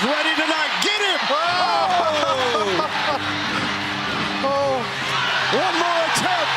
ready tonight. Get him! One more attempt.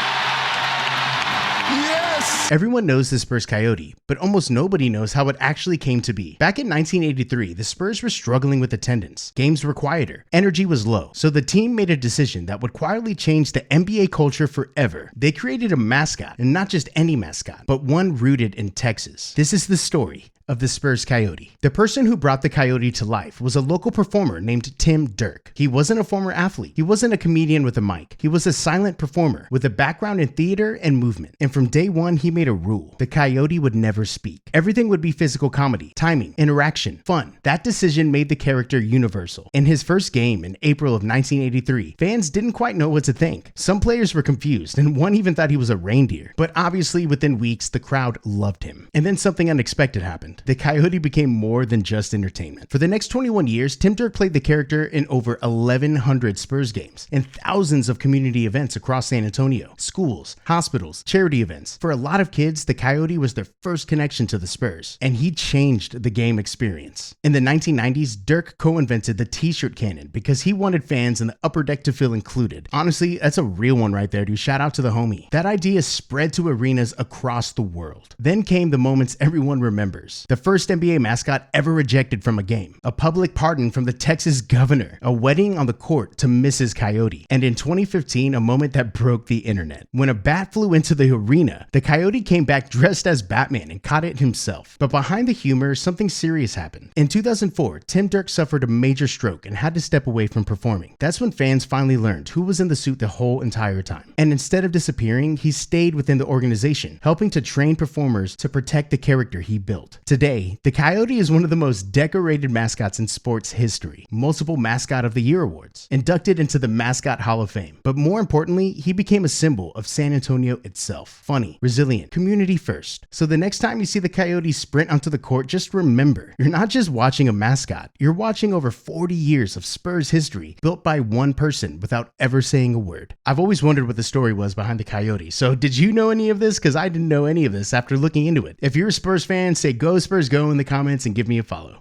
Yes! Everyone knows the Spurs Coyote, but almost nobody knows how it actually came to be. Back in 1983, the Spurs were struggling with attendance. Games were quieter. Energy was low. So the team made a decision that would quietly change the NBA culture forever. They created a mascot, and not just any mascot, but one rooted in Texas. This is the story of the Spurs Coyote. The person who brought the Coyote to life was a local performer named Tim Dirk. He wasn't a former athlete. He wasn't a comedian with a mic. He was a silent performer with a background in theater and movement. And from day one, he made a rule. The Coyote would never speak. Everything would be physical comedy, timing, interaction, fun. That decision made the character universal. In his first game in April of 1983, fans didn't quite know what to think. Some players were confused, and one even thought he was a reindeer. But obviously, within weeks, the crowd loved him. And then something unexpected happened. The Coyote became more than just entertainment. For the next 21 years, Tim Dirk played the character in over 1,100 Spurs games and thousands of community events across San Antonio, schools, hospitals, charity events. For a lot of kids, the Coyote was their first connection to the Spurs, and he changed the game experience. In the 1990s, Dirk co-invented the t-shirt cannon because he wanted fans in the upper deck to feel included. Honestly, that's a real one right there, dude. Shout out to the homie. That idea spread to arenas across the world. Then came the moments everyone remembers. The first NBA mascot ever rejected from a game, a public pardon from the Texas governor, a wedding on the court to Mrs. Coyote, and in 2015, a moment that broke the internet. When a bat flew into the arena, the Coyote came back dressed as Batman and caught it himself. But behind the humor, something serious happened. In 2004, Tim Dirk suffered a major stroke and had to step away from performing. That's when fans finally learned who was in the suit the whole entire time. And instead of disappearing, he stayed within the organization, helping to train performers to protect the character he built. Today, the Coyote is one of the most decorated mascots in sports history, multiple Mascot of the Year awards, inducted into the Mascot Hall of Fame. But more importantly, he became a symbol of San Antonio itself. Funny, resilient, community first. So the next time you see the Coyote sprint onto the court, just remember, you're not just watching a mascot, you're watching over 40 years of Spurs history built by one person without ever saying a word. I've always wondered what the story was behind the Coyote. So did you know any of this? Because I didn't know any of this after looking into it. If you're a Spurs fan, say go Spurs go in the comments and give me a follow.